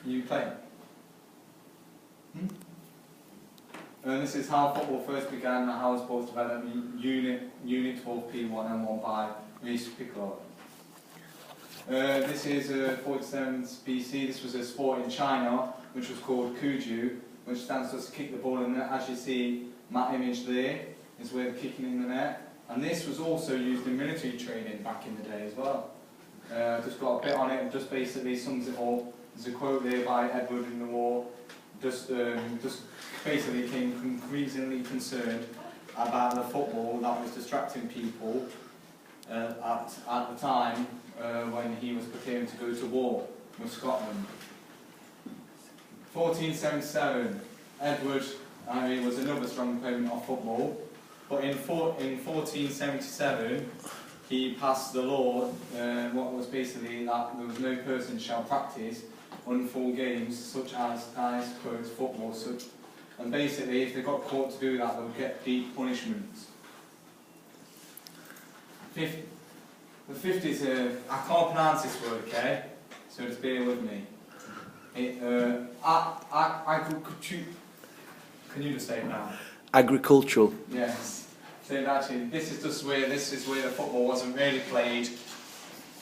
You play? And this is how football first began and how sports developed in Unit 12P1 and 1 by Reece. This is 47 BC. This was a sport in China which was called Kuju, which stands for kick the ball in the net. As you see, that image there is where they're kicking in the net. And this was also used in military training back in the day as well. Just got a bit on it and just basically sums it all. There's a quote there by Edward in the war. Just basically became increasingly concerned about the football that was distracting people at the time when he was preparing to go to war with Scotland. 1477, Edward was another strong opponent of football, but in 1477 he passed the law, what was basically that there was no person shall practice unfull games such as ice, quotes, football, and basically if they got caught to do that they would get deep punishments. The 50s, I can't pronounce this word, okay, so just bear with me. Can you just say it now? Agricultural. Yes. So actually, this is where the football wasn't really played,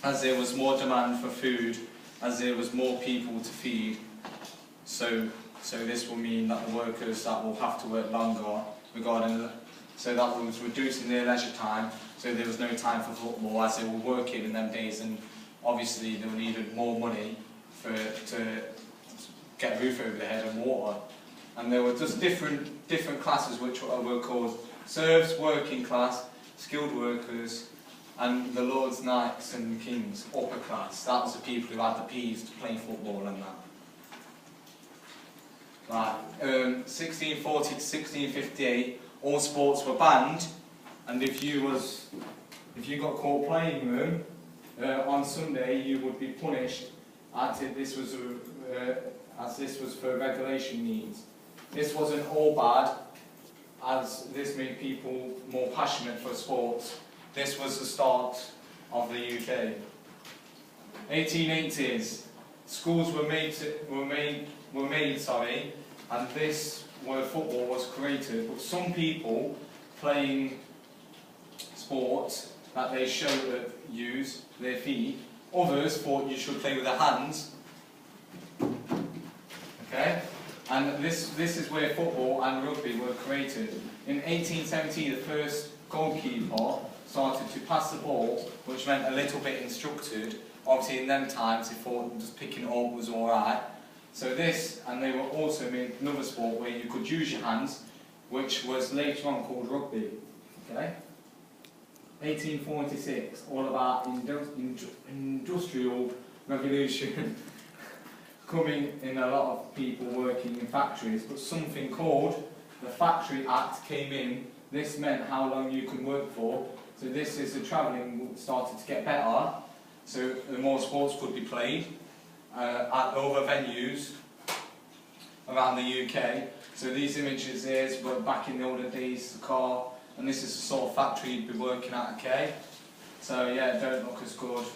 as there was more demand for food, as there was more people to feed. So this will mean that the workers that will have to work longer, so that was reducing their leisure time. So there was no time for football as they were working in them days, and obviously they needed more money to get a roof over their head and water. And there were just different classes which were called serfs, working class, skilled workers, and the lords, knights and kings, upper class. That was the people who had the peas to play football and that. Right, 1640 to 1658, all sports were banned, and if you got caught playing them on Sunday, you would be punished. As this was for regulation needs. This wasn't all bad, as this made people more passionate for sports. This was the start of the UK. 1880s, schools were made, and this where football was created. But some people playing sports that they use their feet. Others thought you should play with their hands. Okay? And this is where football and rugby were created. In 1870, the first goalkeeper started to pass the ball, which meant a little bit instructed. Obviously in them times they thought just picking it up was alright. So this, and they were also made another sport where you could use your hands, which was later on called rugby. Okay? 1846, all about industrial revolution, coming in a lot of people working in factories, but something called the Factory Act came in. This meant how long you can work for. So this is the travelling started to get better, so the more sports could be played at other venues around the UK. So these images here were back in the older days, the car. And this is the sort of factory you'd be working at, okay? So yeah, it don't look as good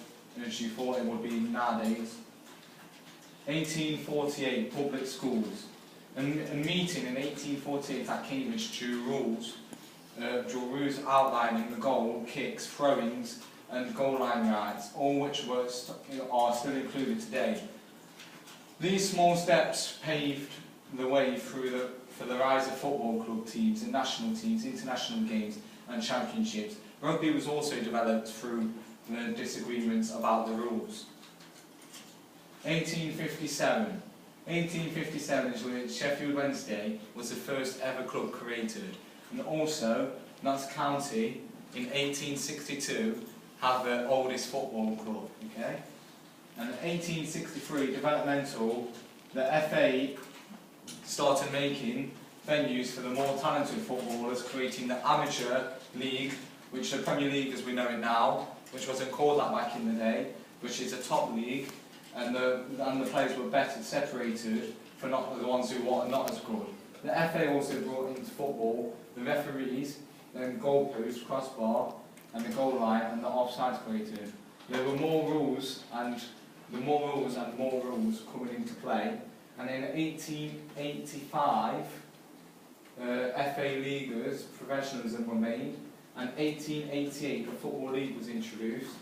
as you thought it would be nowadays. 1848, public schools. A meeting in 1848 at Cambridge drew rules outlining the goal, kicks, throw-ins and goal line rights, all which are still included today. These small steps paved the way for the rise of football club teams and national teams, international games and championships. Rugby was also developed through the disagreements about the rules. 1857. 1857 is when Sheffield Wednesday was the first ever club created. And also, Notts County in 1862 had the oldest football club. Okay? And in 1863, developmental, the FA started making venues for the more talented footballers, creating the amateur league, which is the Premier League as we know it now, which wasn't called that back in the day, which is a top league, and the players were better separated for not the ones who were not as good. The FA also brought into football the referees, then goalpost, crossbar, and the goal line, and the offside created. There were more rules and more rules coming into play. And in 1885, FA Leaguers, professionalism were made, and 1888 the Football League was introduced,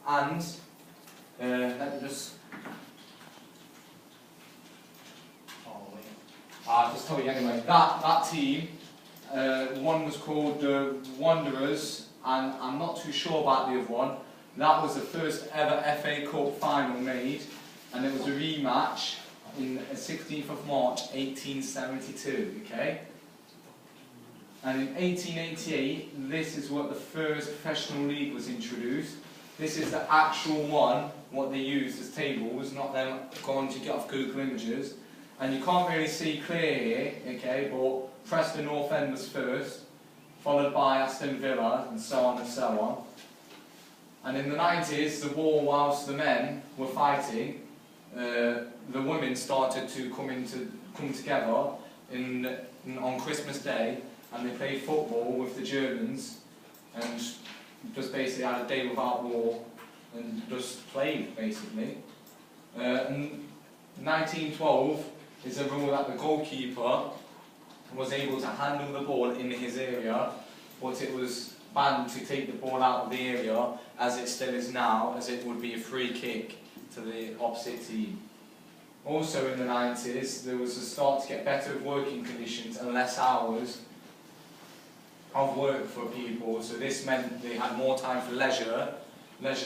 and let me just I'll just tell you anyway, that team, one was called the Wanderers, and I'm not too sure about the other one. That was the first ever FA Cup final made, and it was a rematch in 16th of March 1872, okay? And in 1888, this is what the first professional league was introduced. This is the actual one, what they used as tables, not them going to get off Google Images. And you can't really see clear here, okay, but Preston North End was first, followed by Aston Villa, and so on and so on. And in the 90s, the war, whilst the men were fighting, the women started to come together on Christmas Day, and they played football with the Germans, and just basically had a day without war, and just played, basically. And 1912 is a rule that the goalkeeper was able to handle the ball in his area, but it was banned to take the ball out of the area, as it still is now, as it would be a free kick to the opposite team. Also in the 90s, there was a start to get better working conditions and less hours of work for people, so this meant they had more time for leisure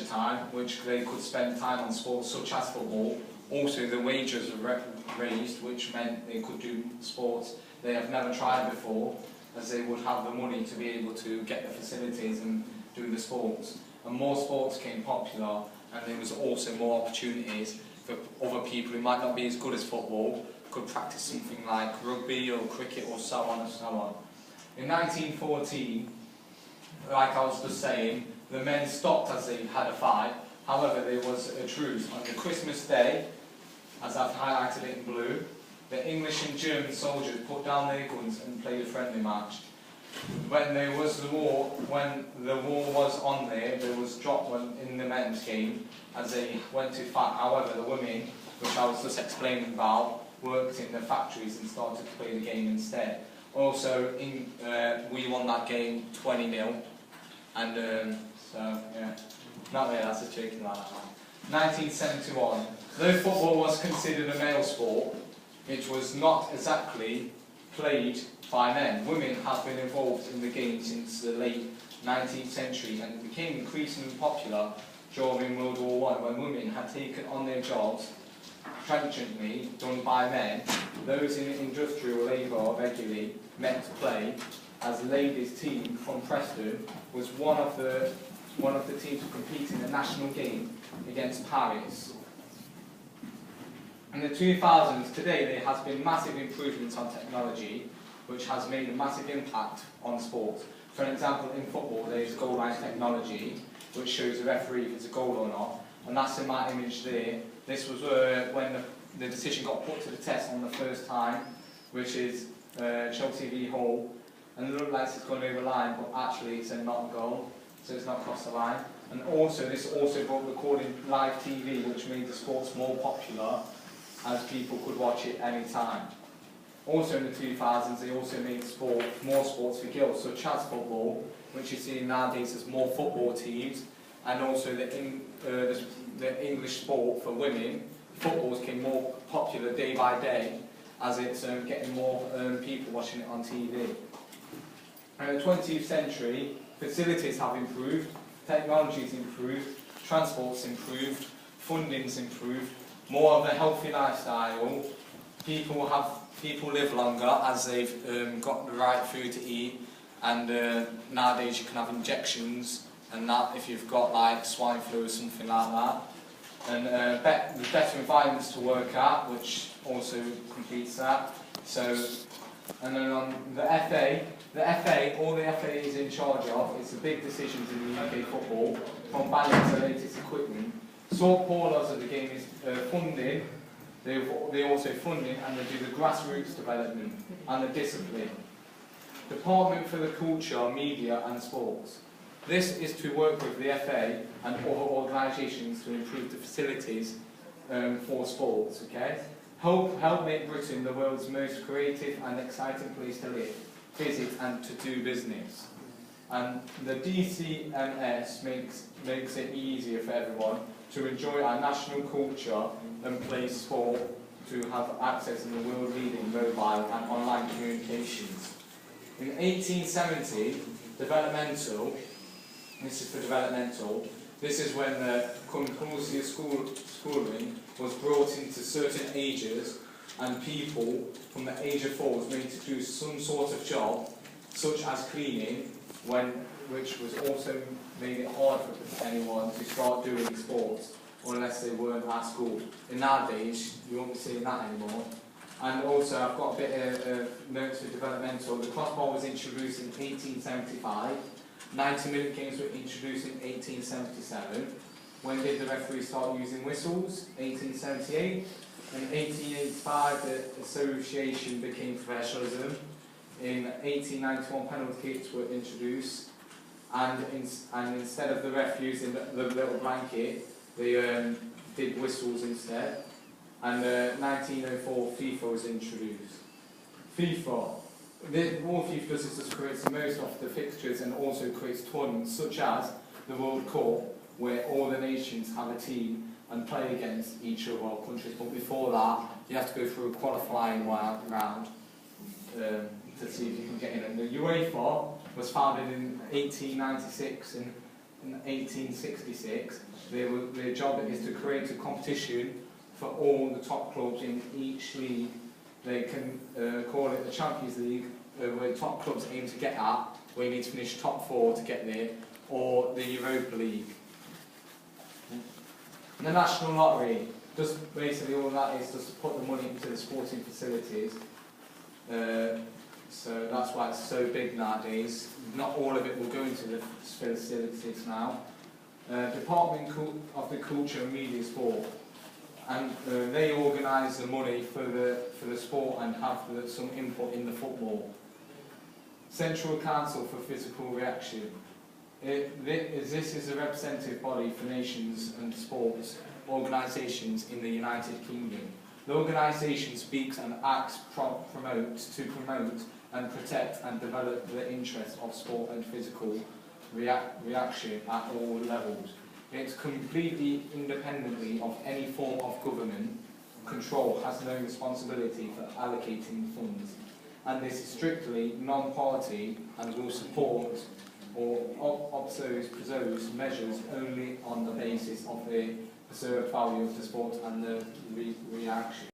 time, which they could spend time on sports such as football. Also the wages were raised, which meant they could do sports they have never tried before, as they would have the money to be able to get the facilities and do the sports. And more sports became popular, and there was also more opportunities for other people who might not be as good as football, could practice something like rugby or cricket or so on and so on. In 1914, like I was just saying, the men stopped as they had a fight. However, there was a truce. On the Christmas Day, as I've highlighted it in blue, the English and German soldiers put down their guns and played a friendly match. When there was the war, when the war was on there was dropped one in the men's game as they went to fight. However, the women, which I was just explaining about, worked in the factories and started to play the game instead. Also, we won that game 20-0, and so yeah, not really, that's a joking like that. 1971. Though football was considered a male sport, it was not exactly played by men. Women have been involved in the game since the late 19th century, and it became increasingly popular during World War I, when women had taken on their jobs transiently done by men. Those in industrial labour regularly met to play, as the ladies team from Preston was one of the teams to compete in the national game against Paris. In the 2000s, today there has been massive improvements on technology, which has made a massive impact on sports. For example, in football there is goal line technology, which shows the referee if it's a goal or not, and that's in my image there. This was when the decision got put to the test on the first time, which is Chelsea v Hull, and it looked like it's gone over the line, but actually it's a not goal, so it's not crossed the line. And also, this also brought recording live TV, which made the sports more popular, as people could watch it any time. Also in the 2000s, they also made more sports for girls, such as football, which you see nowadays as more football teams, and also the English sport for women. Football became more popular day by day, as it's getting more people watching it on TV. In the 20th century, facilities have improved, technology's improved, transport's improved, funding's improved, more of a healthy lifestyle. People live longer as they've got the right food to eat, and nowadays you can have injections and that if you've got like swine flu or something like that. And there's better environments to work at, which also completes that. So, and then on the FA, all the FA is in charge of is the big decisions in the UK football, from banning to the latest equipment. So pillars of the game is funding. They also funding, and they do the grassroots development and the discipline. Department for the Culture, Media and Sports. This is to work with the FA and other organisations to improve the facilities for sports, okay? help make Britain the world's most creative and exciting place to live, visit and to do business. And the DCMS makes it easier for everyone to enjoy our national culture and play sport, to have access to the world-leading mobile and online communications. In 1870, developmental, this is when the compulsory schooling was brought into certain ages, and people from the age of 4 was made to do some sort of job, such as cleaning, which was also made it hard for anyone to start doing sports unless they weren't at school. In nowadays, you won't be seeing that anymore. And also, I've got a bit of notes for developmental. The crossbar was introduced in 1875. 90-minute games were introduced in 1877. When did the referee start using whistles? 1878. In 1885, the association became professionalism. In 1891, penalty kicks were introduced, and instead of the ref using the little blanket, they did whistles instead. And 1904, FIFA was introduced. FIFA. All FIFA does is just creates the most of the fixtures and also creates tournaments such as the World Cup, where all the nations have a team and play against each other countries. But before that, you have to go through a qualifying round to see if you can get in. And the UEFA was founded in 1896 and in 1866. Their job is to create a competition for all the top clubs in each league. They can call it the Champions League, where top clubs aim to get at, where you need to finish top 4 to get there, or the Europa League. And the National Lottery, just basically all that is just to put the money into the sporting facilities. So that's why it's so big nowadays. Not all of it will go into the facilities now. Department of the Culture and Media Sport, and they organise the money for the sport and have some input in the football. Central Council for Physical Reaction. This is a representative body for nations and sports organisations in the United Kingdom. The organisation speaks and acts to promote and protect and develop the interests of sport and physical reaction at all levels. It's completely independently of any form of government control, has no responsibility for allocating funds, and this is strictly non-party and will support or oppose measures only on the basis of the preserved value of the sport and the reaction.